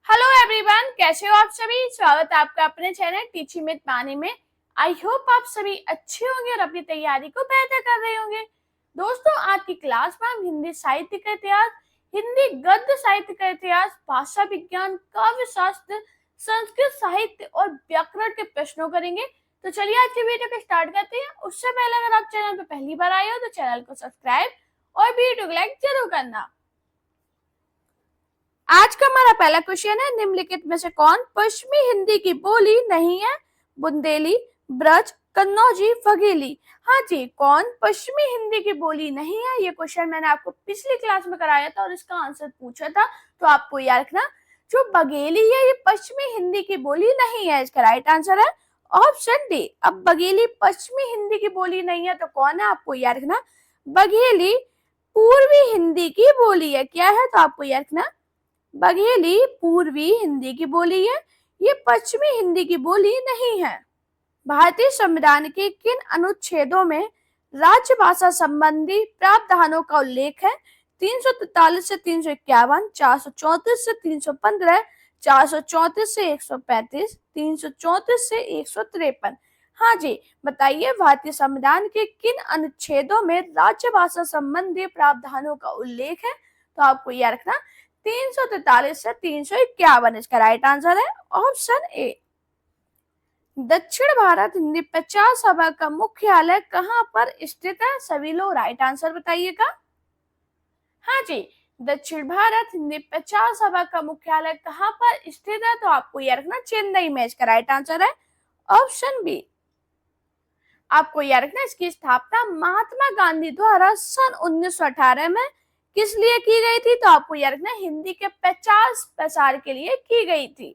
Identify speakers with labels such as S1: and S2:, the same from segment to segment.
S1: Hello everyone, कैसे हो आप सभी। स्वागत है आपका अपने चैनल टीचिंग विद पानी में। आई होप आप सभी अच्छे होंगे और अपनी तैयारी को बेहतर कर रहे होंगे। दोस्तों, आज की क्लास में हम हिंदी साहित्य का इतिहास, हिंदी गद्य साहित्य का इतिहास, भाषा विज्ञान, काव्य शास्त्र, संस्कृत साहित्य और व्याकरण के प्रश्नों करेंगे। तो चलिए आज की वीडियो को स्टार्ट करते हैं। उससे पहले अगर आप चैनल पर पहली बार आए हो तो चैनल को सब्सक्राइब और वीडियो को लाइक जरूर करना। आज का हमारा पहला क्वेश्चन है, निम्नलिखित में से कौन पश्चिमी हिंदी की बोली नहीं है। बुंदेली, ब्रज, कन्नौजी, फघेली। हाँ जी, कौन पश्चिमी हिंदी की बोली नहीं है। ये क्वेश्चन मैंने आपको पिछली क्लास में कराया था और इसका आंसर पूछा था, तो आपको याद रखना जो बघेली है ये पश्चिमी हिंदी की बोली नहीं है। इसका राइट आंसर है ऑप्शन डी। अब बघेली पश्चिमी हिंदी की बोली नहीं है तो कौन है, आपको याद रखना बघेली पूर्वी हिंदी की बोली है। क्या है, तो आपको याद रखना बघेली पूर्वी हिंदी की बोली है, ये पश्चिमी हिंदी की बोली नहीं है। भारतीय संविधान के किन अनुच्छेदों में राजभाषा संबंधी प्रावधानों का उल्लेख है। 343 से 351, 434 से 315, 434 से 135, 334 से 153। हाँ जी, बताइए भारतीय संविधान के किन अनुच्छेदों में राजभाषा संबंधी प्रावधानों का उल्लेख है। तो आपको यह रखना 343 से 351। इसका राइट आंसर है ऑप्शन ए। दक्षिण भारत हिंदी प्रचार सभा का मुख्यालय कहाँ पर स्थित है। सभी लोग राइट आंसर बताइएगा। हाँ जी, दक्षिण भारत हिंदी प्रचार सभा का मुख्यालय कहाँ पर स्थित है। तो आपको यह रखना चेन्नई में। इसका राइट आंसर है ऑप्शन बी। आपको यह रखना इसकी स्थापना महात्मा गांधी द्वारा सन 1918 में किस लिए की गई थी। तो आपको यह रखना हिंदी के प्रचार प्रसार के लिए की गई थी।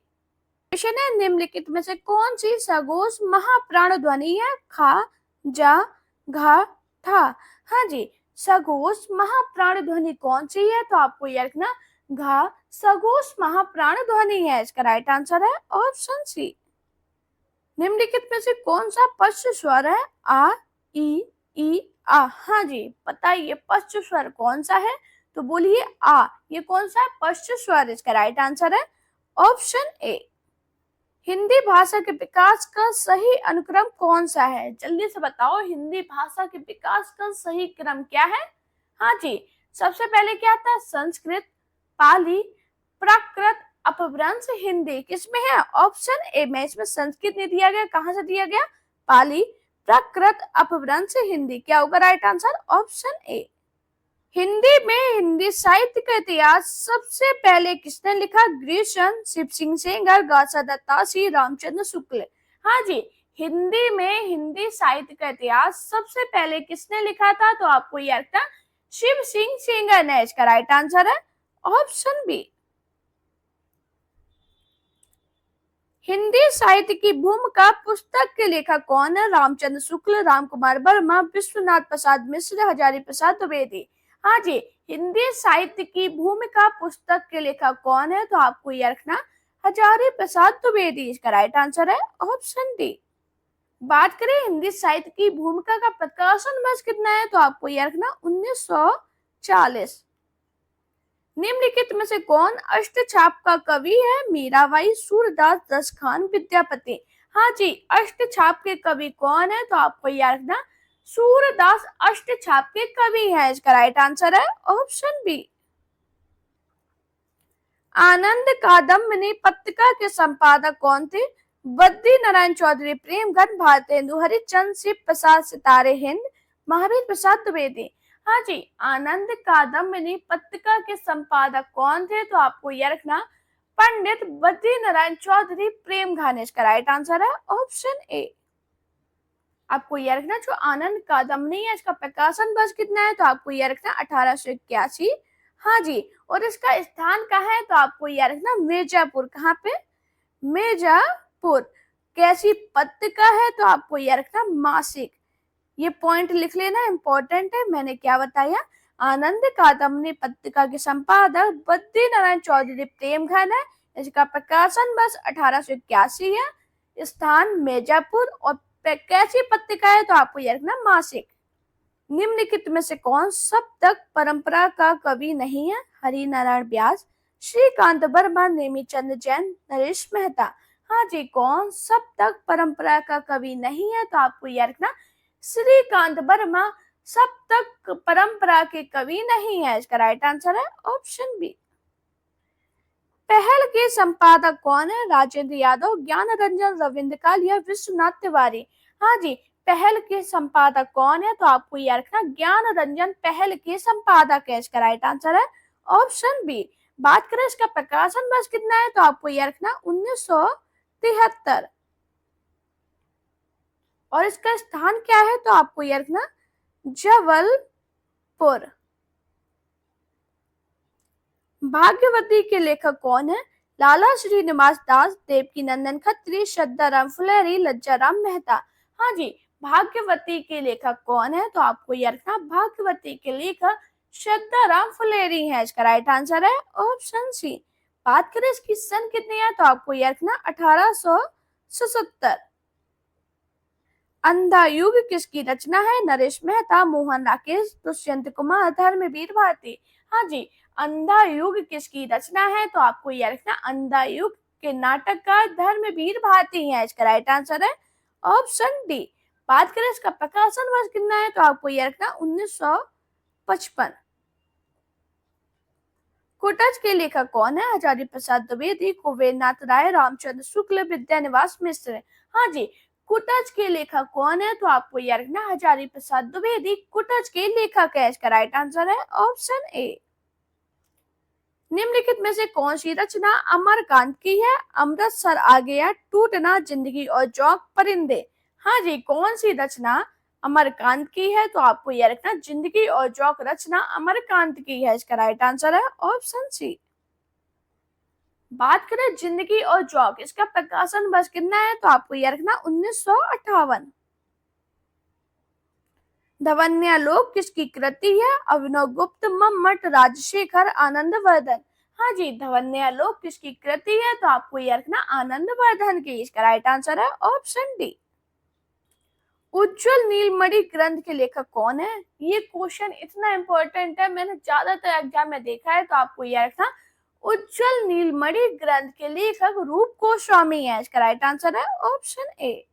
S1: क्वेश्चन है, निम्नलिखित में से कौन सी सघोष महाप्राण ध्वनि है। खा, जा, घा, ठा। हाँ जी, सघोष महाप्राण ध्वनि कौन सी है। तो आपको यह रखना घा सघोष महाप्राण ध्वनि है। इसका राइट आंसर है ऑप्शन सी। निम्नलिखित में से कौन सा पश्च स्वर है। आ, ई, आ। हाँ जी, बताइए पश्च स्वर कौन सा है। तो बोलिए आ। ये कौन सा है, पश्च स्वर। इसका राइट आंसर है ऑप्शन ए। हिंदी भाषा के विकास का सही अनुक्रम कौन सा है। जल्दी से बताओ, हिंदी भाषा के विकास का सही क्रम क्या है। हाँ जी, सबसे पहले क्या आता है, संस्कृत, पाली, प्राकृत, अपभ्रंश, हिंदी। किसमें है, ऑप्शन ए में। इसमें संस्कृत नहीं दिया गया, कहां से दिया गया, पाली, प्राकृत, अपभ्रंश, हिंदी। क्या होगा right answer, option A. Hindi में हिंदी साहित्य का इतिहास सबसे पहले किसने लिखा। ग्रीशन, शिव सिंह सेंगर, गासा दत्तासी, रामचंद्र शुक्ल। हाँ जी, हिंदी में हिंदी साहित्य का इतिहास सबसे पहले किसने लिखा था। तो आपको याद था शिव सिंह सेंगर ने। इसका राइट आंसर है ऑप्शन बी। हिंदी साहित्य की भूमिका पुस्तक के लेखक कौन है। रामचंद्र शुक्ल, राम कुमार वर्मा, विश्वनाथ प्रसाद मिश्र, हजारी प्रसाद द्विवेदी। हाँ जी, हिंदी साहित्य की भूमिका पुस्तक के लेखक कौन है। तो आपको यह रखना हजारी प्रसाद द्विवेदी। इसका राइट आंसर है ऑप्शन डी। बात करें हिंदी साहित्य की भूमिका का प्रकाशन वर्ष कितना है। तो आपको यह रखना 1940। निम्नलिखित में से कौन अष्टछाप का कवि है। मीराबाई, सूरदास, दसखान, विद्यापति। हाँ जी, अष्टछाप के कवि कौन है। तो आपको याद रखना सूरदास अष्टछाप के कवि है। इसका राइट आंसर है ऑप्शन बी। आनंद कादम्बिनी पत्रिका के संपादक कौन थे। बद्री नारायण चौधरी, प्रेमघन, भारतेंदु हरिश्चंद्र, शिव प्रसाद सितारे हिंद, महावीर प्रसाद द्विवेदी। हाँ जी, आनंद कादम्बिनी पत्रिका के संपादक कौन थे। तो आपको यह रखना पंडित बद्री नारायण चौधरी, प्रेमघन। इसका राइट आंसर है ऑप्शन ए। आपको यह रखना जो आनंद कादम्बिनी है इसका प्रकाशन वर्ष कितना है। तो आपको यह रखना 1881। हाँ जी, और इसका स्थान कहाँ है। तो आपको यह रखना मिर्जापुर। कहाँ पे, मिर्जापुर। कैसी पत्रिका है। तो आपको यह रखना मासिक। ये पॉइंट लिख लेना, इंपॉर्टेंट है। मैंने क्या बताया, आनंद कादम्बिनी पत्रिका के संपादक बद्री नारायण चौधरी, प्रेमघन है। इसका प्रकाशन वर्ष 1881 है, स्थान मिर्जापुर, और कैसी पत्रिका है। तो आपको यह रखना मासिक। निम्नलिखित में से कौन सप्तक परंपरा का कवि नहीं है। हरि नारायण व्यास, श्रीकांत वर्मा, नेमीचंद जैन, नरेश मेहता। हाँ जी, कौन सप्तक परंपरा का कवि नहीं है? तो आपको याद रखना श्रीकांत वर्मा सप्तक परंपरा के कवि नहीं है। इसका राइट आंसर है ऑप्शन बी। पहल के संपादक कौन है? राजेंद्र यादव, ज्ञान रंजन, रविंद्र या विश्वनाथ तिवारी। हाँ जी, पहल के संपादक कौन है? तो आपको याद रखना ज्ञान रंजन पहल के संपादक है। इसका राइट आंसर है ऑप्शन बी। बात करें इसका प्रकाशन वर्ष कितना है? तो आपको याद रखना 1973। और इसका स्थान क्या है? तो आपको याद रखना जबलपुर। भाग्यवती के लेखक कौन है? लाला श्रीनिवास दास, देवकी नंदन खत्री, श्रद्धाराम फुलेरी, लज्जाराम मेहता। हाँ जी, भाग्यवती के लेखक कौन है? तो आपको याद रखना भाग्यवती के लेखक श्रद्धाराम फुलेरी है। इसका राइट आंसर है ऑप्शन सी। बात करें इसकी सन कितनी है? तो आपको याद रखना 1877। अंधा युग किसकी रचना है? नरेश मेहता, मोहन राकेश, दुष्यंत कुमार, धर्मवीर भारती। हाँ जी, अंधा युग किसकी रचना है? तो आपको यह रखना अंधा युग के नाटककार धर्मवीर भारती है। इसका राइट आंसर है ऑप्शन डी। बात करें इसका प्रकाशन वर्ष कितना है? तो आपको यह रखना 1955। कुटज के लेखक कौन है? हजारी प्रसाद द्विवेदी, कुबेरनाथ राय, रामचंद्र शुक्ल, विद्यानिवास मिश्र। हाँ जी, कुटज के लेखक कौन है? तो आपको याद रखना हजारी प्रसाद द्विवेदी कुटज के लेखक है। इसका राइट आंसर है ऑप्शन ए। निम्नलिखित में से कौन सी रचना अमरकांत की है? अमृतसर आ गया, टूटना, जिंदगी और जौक, परिंदे। हाँ जी, कौन सी रचना अमरकांत की है? तो आपको यह रखना जिंदगी और जौक रचना अमरकांत की है। इसका राइट आंसर है ऑप्शन सी। बात करें जिंदगी और जौक, इसका प्रकाशन वर्ष कितना है? तो आपको यह रखना 1958। धवन्यालोक किसकी कृति है? अभिनव गुप्त, मम्मट, राजशेखर, आनंदवर्धन। हाँ जी, धवन्यालोक किसकी कृति है? तो आपको यह रखना आनंदवर्धन की। इसका राइट आंसर है ऑप्शन डी। उज्जवल नीलमणि ग्रंथ के लेखक कौन है? ये क्वेश्चन इतना इंपॉर्टेंट है, मैंने ज्यादातर एग्जाम में देखा है। तो आपको यह रखना उज्जवल नीलमणि ग्रंथ के लेखक रूप गोस्वामी है। इसका राइट आंसर है ऑप्शन ए।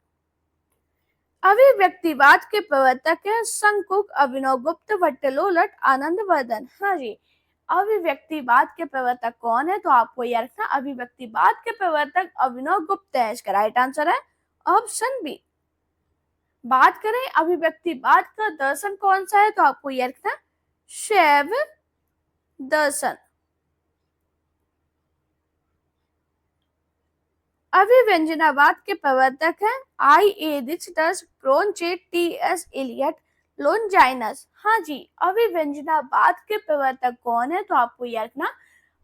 S1: अभिव्यक्तिवाद के प्रवर्तक है शंकुक, अभिनव गुप्त, भट्टलोलट, आनंदवर्धन। हाँ जी, अभिव्यक्तिवाद के प्रवर्तक कौन है? तो आपको यह रखना अभिव्यक्तिवाद के प्रवर्तक अभिनव गुप्त है। इसका राइट आंसर है ऑप्शन बी। बात करें अभिव्यक्तिवाद का दर्शन कौन सा है? तो आपको यह रखना शैव दर्शन। अभिव्यंजनावाद के प्रवर्तक हैं I A Richards, Croce, T S Eliot, Longinus. हाँ जी, अभिव्यंजनावाद के प्रवर्तक कौन है? तो आपको यह रखना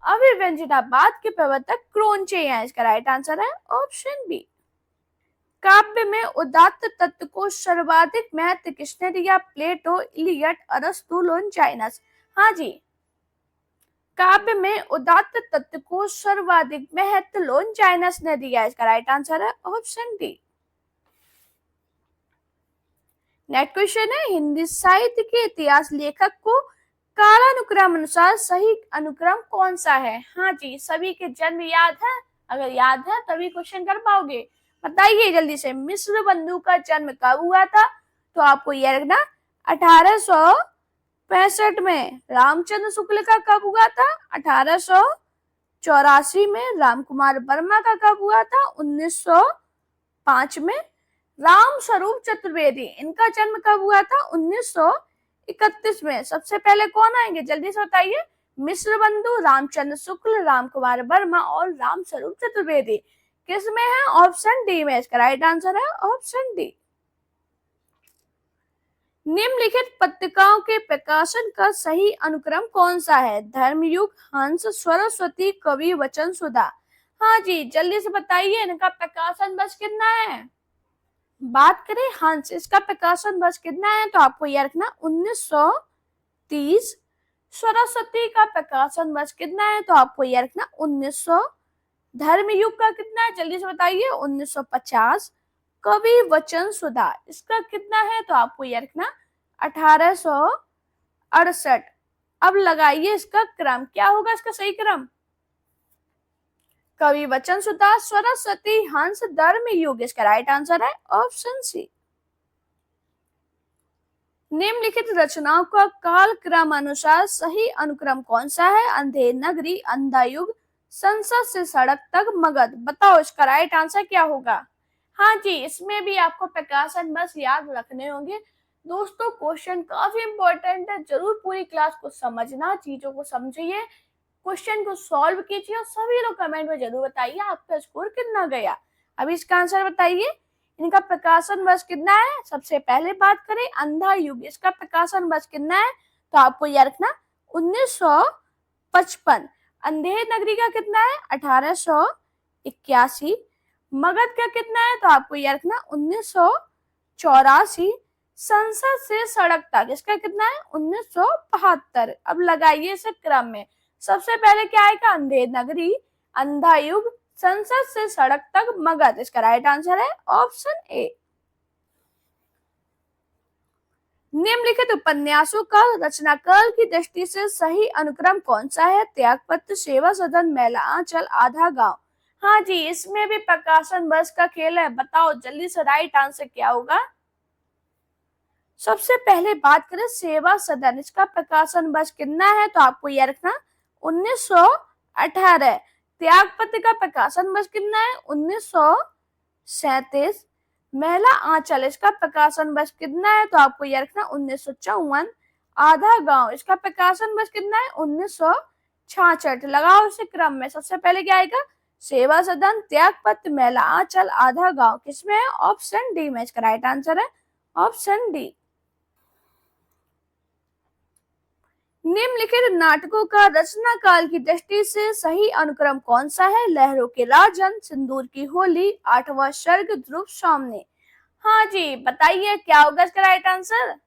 S1: अभिव्यंजनावाद के प्रवर्तक क्रोनचे हैं। इसका राइट आंसर है ऑप्शन बी। काव्य में उदात्त तत्व को सर्वाधिक महत्व किसने दिया? प्लेटो, इलियट, अरस्तु, लोनजाइनस। हाँ जी, काव्य में उदात्त तत्व को सर्वाधिक महत्व लोनजाइनस ने दिया। इसका राइट आंसर है ऑप्शन डी। नेक्स्ट क्वेश्चन है हिंदी साहित्य के इतिहास लेखक को कालानुक्रम अनुसार सही अनुक्रम कौन सा है? हाँ जी, सभी के जन्म याद है? अगर याद है तभी क्वेश्चन कर पाओगे। बताइए जल्दी से, मिश्र बंधु का जन्म कब हुआ था? तो आपको यह रखना 1865 में। रामचंद्र शुक्ल का कब हुआ था? 1884 में। राम कुमार वर्मा का कब हुआ था? 1905 में। राम स्वरूप चतुर्वेदी, इनका जन्म कब हुआ था? 1931 में। सबसे पहले कौन आएंगे जल्दी से बताइए? मिश्र बंधु, रामचंद्र शुक्ल, राम कुमार वर्मा और राम स्वरूप चतुर्वेदी। किस में है? ऑप्शन डी में। इसका राइट आंसर है ऑप्शन डी। निम्नलिखित पत्रिकाओं के प्रकाशन का सही अनुक्रम कौन सा है? धर्मयुग, हंस, सरस्वती, कवि, वचन सुधा। हाँ जी, जल्दी से बताइए इनका प्रकाशन वर्ष कितना है? बात करें हंस, इसका प्रकाशन वर्ष कितना है? तो आपको यह रखना 1930। सरस्वती का प्रकाशन वर्ष कितना है? तो आपको यह रखना 1900। धर्मयुग का कितना है जल्दी से बताइए? 1950। कवि वचन सुधा, इसका कितना है? तो आपको यह रखना 1868। अब लगाइए इसका क्रम, क्या होगा इसका सही क्रम? कवि वचन सुधा, सरस्वती, हंस, धर्म युग। इसका राइट आंसर है ऑप्शन सी। निम्नलिखित रचनाओं का कालक्रम अनुसार सही अनुक्रम कौन सा है? अंधेर नगरी, अंधा युग, संसद से सड़क तक, मगध। बताओ इसका राइट आंसर क्या होगा? हाँ जी, इसमें भी आपको प्रकाशन बस याद रखने होंगे। दोस्तों क्वेश्चन काफी इंपॉर्टेंट है, जरूर पूरी क्लास को समझना, चीजों को समझिए, क्वेश्चन को सॉल्व कीजिए और सभी लोग कमेंट में जरूर बताइए आपका स्कोर कितना गया। अब इसका आंसर बताइए, इनका प्रकाशन वर्ष कितना है? सबसे पहले बात करें अंधा युग, इसका प्रकाशन वर्ष कितना है? तो आपको याद रखना 1955। अंधेर नगरी का कितना है? 1881। मगध का कितना है? तो आपको याद रखना 1984। संसद से सड़क तक इसका कितना है? 1972। अब लगाइए इसे क्रम में, सबसे पहले क्या आएगा? अंधेर नगरी, अंधा युग, संसद से सड़क तक, मगध। इसका राइट आंसर है ऑप्शन ए। निम्नलिखित उपन्यासों का रचनाकाल की दृष्टि से सही अनुक्रम कौन सा है? त्यागपत्र, सेवा सदन, मैला आंचल, आधा गांव। हाँ जी, इसमें भी प्रकाशन वर्ष का खेल है, बताओ जल्दी से राइट आंसर क्या होगा? सबसे पहले बात करें सेवा सदन, इसका प्रकाशन वर्ष कितना है? तो आपको यह रखना 1918। त्यागपत्र का प्रकाशन वर्ष कितना है? 1937। महिला आंचल, इसका प्रकाशन वर्ष कितना है? तो आपको यह रखना 1954। आधा गांव, इसका प्रकाशन वर्ष कितना है? 1966। लगाओ इसे क्रम में, सबसे पहले क्या आएगा? सेवा सदन, त्यागपत्र, महिला आंचल, आधा गांव। किसमें है? ऑप्शन डी में। इसका राइट आंसर है ऑप्शन डी। निम्नलिखित नाटकों का रचना काल की दृष्टि से सही अनुक्रम कौन सा है? लहरों के राजन, सिंदूर की होली, आठवां सर्ग, ध्रुव सामने। हाँ जी, बताइए क्या होगा इसका राइट आंसर?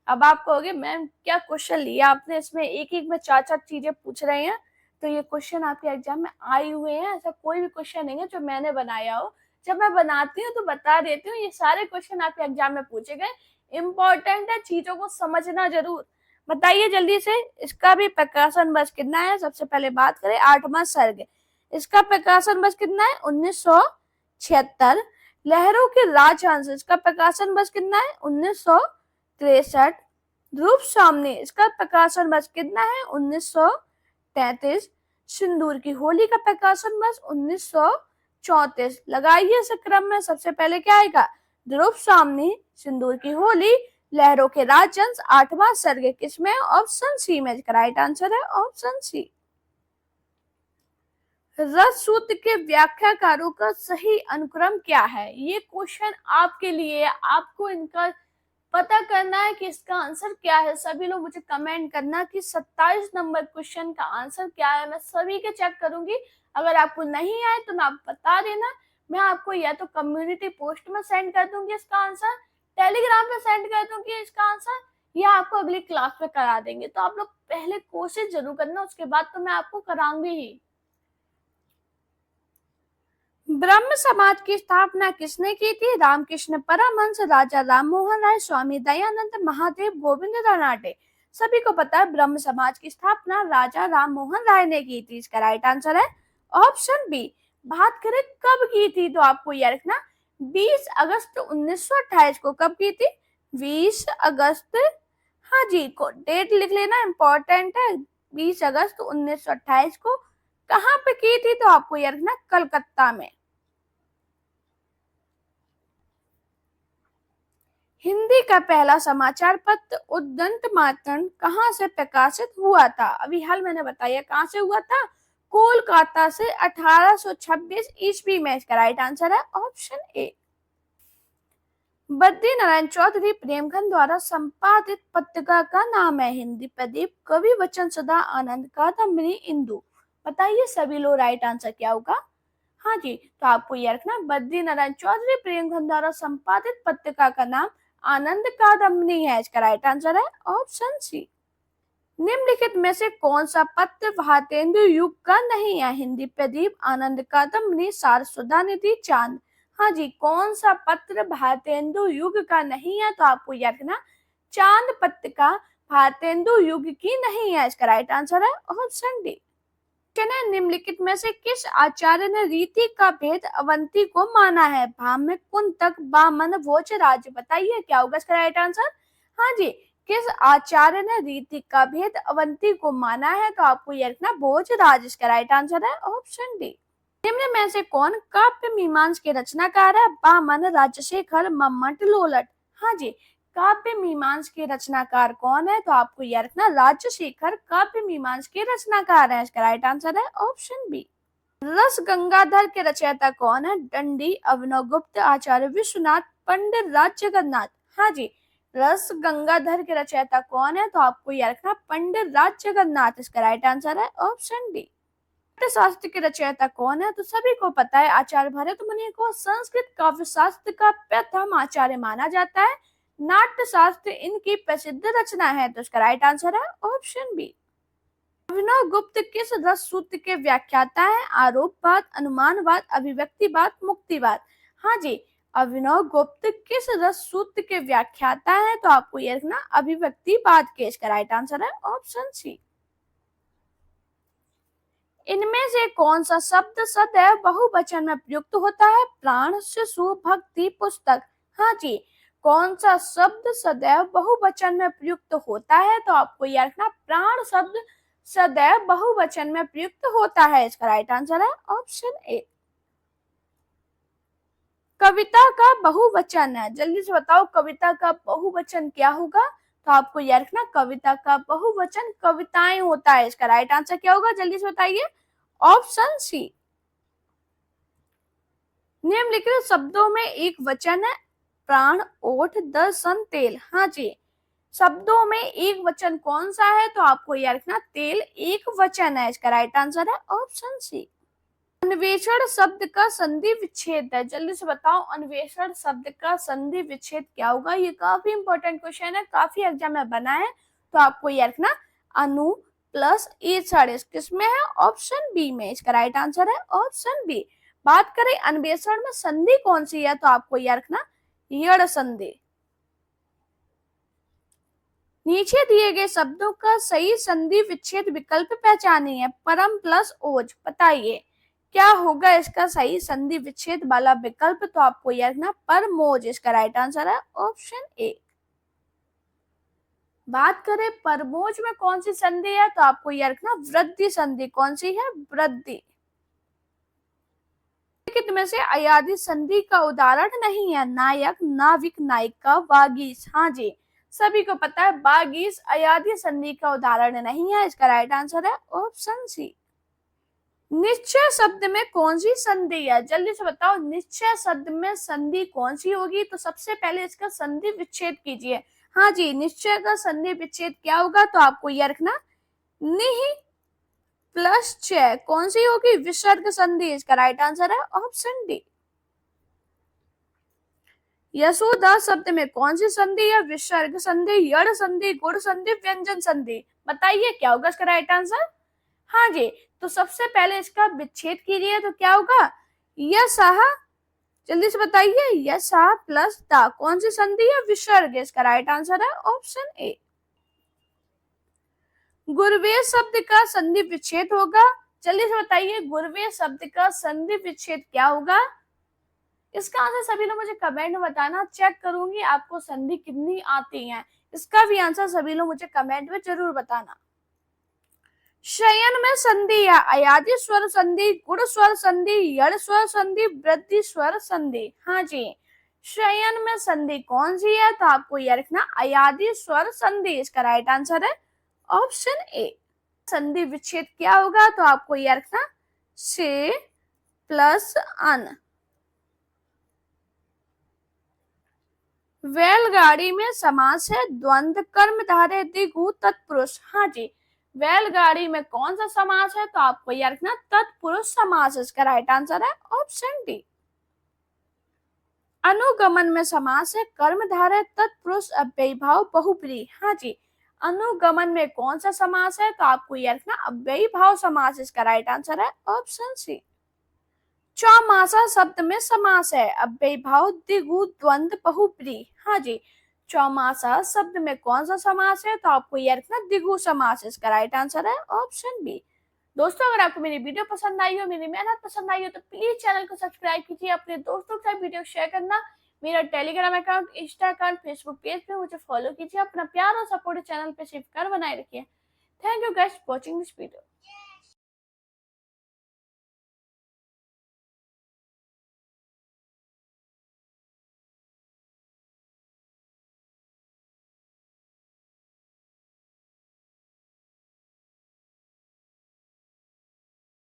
S1: अब आप कहोगे मैम क्या क्वेश्चन लिया आपने, इसमें एक एक में चार चार चीजें पूछ रहे हैं। तो ये क्वेश्चन आपके एग्जाम में आए हुए हैं, ऐसा कोई भी क्वेश्चन नहीं है जो मैंने बनाया हो। जब मैं बनाती हूँ तो बता देती हूँ, ये सारे क्वेश्चन आपके एग्जाम में पूछे गए, इम्पोर्टेंट है, चीजों को समझना जरूर। बताइए जल्दी से, इसका भी प्रकाशन वर्ष कितना है? सबसे पहले बात करें आठवां सर्ग, इसका प्रकाशन वर्ष कितना है? 1976। लहरों के राजहंस, इसका प्रकाशन वर्ष कितना है? 1963। ध्रुव सामने, इसका प्रकाशन वर्ष कितना है? 1933। सिंदूर की होली का प्रकाशन वर्ष 1934। लगाइए इस क्रम में, सबसे पहले क्या आएगा? ध्रुव सामने, सिंदूर की होली, लहरों के राजहंस, आठवां सर्ग। किसमें? ऑप्शन सी में। इसका राइट आंसर है ऑप्शन सी। रस सूत्र के व्याख्याकारों का सही अनुक्रम क्या है? ये क्वेश्चन आपके लिए, आपको इनका पता करना है कि इसका आंसर क्या है। सभी लोग मुझे कमेंट करना कि 27 नंबर क्वेश्चन का आंसर क्या है, मैं सभी के चेक करूंगी। अगर आपको नहीं आए तो आप बता देना, मैं आपको या तो कम्युनिटी पोस्ट में सेंड कर दूंगी इसका आंसर, टेलीग्राम पे सेंड कर दूंगी इसका आंसर, या आपको अगली क्लास में करा देंगे। तो आप लोग पहले कोशिश जरूर करना, उसके बाद तो मैं आपको कराऊंगी ही। ब्रह्म समाज की स्थापना किसने की थी? रामकृष्ण परमहंस, राजा राम मोहन राय, स्वामी दयानंद, महादेव, गोविंद रानाडे। सभी को पता है ब्रह्म समाज की स्थापना राजा राम मोहन राय ने की थी। इसका राइट आंसर है ऑप्शन बी। बात करें कब की थी, तो आपको यह रखना 20 अगस्त 1928 को। कब की थी? 20 अगस्त। हाँ जी, को डेट लिख लेना, इंपॉर्टेंट है। 20 अगस्त 1928 को कहाँ पे की थी? तो आपको यह रखना कलकत्ता में। हिंदी का पहला समाचार पत्र उद्दंत मातन कहाँ से प्रकाशित हुआ था? अभी हाल मैंने बताया कहाँ से हुआ था, कोलकाता से 1826 ईस्वी में। इसका राइट आंसर है ऑप्शन ए। बद्री नारायण चौधरी प्रेमचंद द्वारा संपादित पत्रिका का नाम है? हिंदी प्रदीप, कवि वचन सुधा, आनंद, कादम्बरी, इंदु। बताइए सभी लोग राइट आंसर क्या होगा? हाँ जी, तो आपको यह रखना बद्री नारायण चौधरी प्रेमचंद द्वारा संपादित पत्रिका का नाम आनंद कादम्बरी है। इसका राइट आंसर है ऑप्शन सी। निम्नलिखित में से कौन सा पत्र भारतेंदु युग का नहीं है? हिंदी प्रदीप, आनंद कादम्बरी, सारस्वता निधि, चांद। हाँ जी, कौन सा पत्र भारतेंदु युग का नहीं है? तो आपको याद रखना चांद पत्रिका भारतेंदु युग की नहीं है। इसका राइट आंसर है ऑप्शन डी। निम्नलिखित में से किस आचार्य ने रीति का भेद अवंती को माना है? भाम्य, कुंतक, बामन, भोजराज। बताइए क्या होगा इसका राइट आंसर? हाँ जी, किस आचार्य ने रीति का भेद अवंती को माना है? तो आपको यह रखना भोजराज इसका राइट आंसर है ऑप्शन डी। निम्न में से कौन काव्य मीमांस के रचनाकार है? बामन, राजशेखर, मम्मट, लोलट। हाँ जी, काव्य मीमांस के रचनाकार कौन है? तो आपको यह रखना राजशेखर काव्य मीमांस के रचनाकार है। इसका राइट आंसर है ऑप्शन बी। रस गंगाधर के रचयिता कौन है? दंडी, अभिनव गुप्त, आचार्य विश्वनाथ, पंडित राज जगन्नाथ। हाँ जी, रस गंगाधर के रचयिता कौन है? तो आपको यह रखना पंडित राज जगन्नाथ। इसका राइट आंसर है ऑप्शन डी। शास्त्र के रचयिता कौन है? तो सभी को पता है, आचार्य भरत मुनि को संस्कृत काव्य शास्त्र का प्रथम आचार्य माना जाता है। नाट्य शास्त्र इनकी प्रसिद्ध रचना है। तो इसका राइट आंसर है ऑप्शन बी। अभिनव गुप्त किस रस सूत्र के व्याख्याता है? आरोपवाद, अनुमानवाद, अभिव्यक्तिवाद, मुक्तिवाद। हाँ जी, अभिनव गुप्त किस रस सूत्र के व्याख्याता है? तो आपको यह रखना अभिव्यक्तिवाद के। इसका राइट आंसर है ऑप्शन सी। इनमें से कौन सा शब्द सदैव बहुवचन में प्रयुक्त होता है? प्राण, शिशु, भक्ति, पुस्तक। हाँ जी, कौन सा शब्द सदैव बहुवचन में प्रयुक्त होता है? तो आपको यह रखना प्राण शब्द सदैव बहुवचन में प्रयुक्त होता है। इसका राइट आंसर है ऑप्शन ए। कविता का बहुवचन है, जल्दी से बताओ कविता का बहुवचन क्या होगा? तो आपको यह रखना कविता का बहुवचन कविताएं होता है। इसका राइट आंसर क्या होगा? जल्दी से बताइए ऑप्शन सी। निम्नलिखित शब्दों में एक वचन है? प्राण, ओठ, दर्शन, तेल। हाँ जी, शब्दों में एक वचन कौन सा है? तो आपको यह रखना तेल एक वचन है। इसका राइट आंसर है ऑप्शन सी। अन्वेषण शब्द का संधि विच्छेद है, जल्दी से बताओ अन्वेषण शब्द का संधि विच्छेद क्या होगा? ये काफी इंपॉर्टेंट क्वेश्चन है, काफी एग्जाम में बना है। तो आपको यह रखना अनु प्लस एषण किसमें है? ऑप्शन बी में। इसका राइट आंसर है ऑप्शन बी। बात करें अन्वेषण में संधि कौन सी है? तो आपको यह रखना यड़ संधि। नीचे दिए गए शब्दों का सही संधि विच्छेद विकल्प पहचानिए। परम प्लस ओज। बताइए क्या होगा इसका सही संधि विच्छेद वाला विकल्प? तो आपको यह रखना परमोज। इसका राइट आंसर है ऑप्शन ए। बात करें परमोज में कौन सी संधि है? तो आपको यह रखना वृद्धि संधि। कौन सी है? वृद्धि। में से अयादी संधि का उदाहरण नहीं है? नायक, नाविक, नायिका, वागीश। हाँ जी, सभी को पता है वागीश अयादी संधि का उदाहरण नहीं है। इसका राइट आंसर है ऑप्शन सी। निश्चय शब्द में कौन सी संधि है? जल्दी से बताओ निश्चय शब्द में संधि कौन सी होगी? तो सबसे पहले इसका संधि विच्छेद कीजिए। हाँ जी, निश्चय का संधि विच्छेद क्या होगा? तो आपको यह रखना निहि प्लस च। कौन सी होगी? विसर्ग संधि। इसका राइट आंसर है ऑप्शन डी। यशोदा शब्द में कौन सी संधि है? विसर्ग संधि, यड़ संधि, गुण संधि, व्यंजन संधि। बताइए क्या होगा इसका राइट आंसर? हाँ जी, तो सबसे पहले इसका विच्छेद कीजिए तो क्या होगा? यशः। जल्दी से बताइए यशः प्लस दा। कौन सी संधि है? विसर्ग। इसका राइट आंसर है ऑप्शन ए। गुरवे शब्द का संधि विच्छेद होगा। जल्दी से बताइए गुरवे शब्द का संधि विच्छेद क्या होगा? इसका आंसर सभी लोग मुझे कमेंट में बताना। चेक करूंगी आपको संधि कितनी आती है। इसका भी आंसर सभी लोग मुझे कमेंट में जरूर बताना। शयन में संधि है? अयादि स्वर संधि, गुण स्वर संधि, यड़ स्वर संधि, वृद्धि स्वर संधि। हाँ जी, शयन में संधि कौन सी है? तो आपको यह रखना अयादि स्वर संधि। इसका राइट आंसर है ऑप्शन ए। संधि विच्छेद क्या होगा? तो आपको यह रखना से प्लस अन। बैलगाड़ी में समास है? द्वंद्व, कर्मधारय, द्विगु, तत्पुरुष। हाँ जी, बैलगाड़ी में कौन सा समास है? तो आपको यह रखना तत्पुरुष समास। इसका राइट आंसर है ऑप्शन डी। अनुगमन में समास है? कर्मधारय, तत्पुरुष, अव्ययीभाव, बहुब्रीहि। हाँ जी, अनुगमन में कौन सा समास है? तो आपको यह रखना अव्ययीभाव समास। इसका राइट आंसर है ऑप्शन सी। चौमासा शब्द में समास है? अव्ययीभाव, द्विगु, द्वंद्व, बहुब्रीहि। हाँ जी, चौमासा शब्द में कौन सा समास है? तो आपको यह रखना द्विगु समास। इसका राइट आंसर है ऑप्शन बी। दोस्तों, अगर आपको मेरी वीडियो पसंद आई हो, मेरी मेहनत पसंद आई हो, तो प्लीज चैनल को सब्सक्राइब कीजिए, अपने दोस्तों के साथ वीडियो शेयर करना, मेरा Telegram account, Insta account, Facebook page पे मुझे फॉलो कीजिए। अपना प्यार और सपोर्ट चैनल पे शिफ्ट कर बनाए रखिए। Thank you guys watching this video.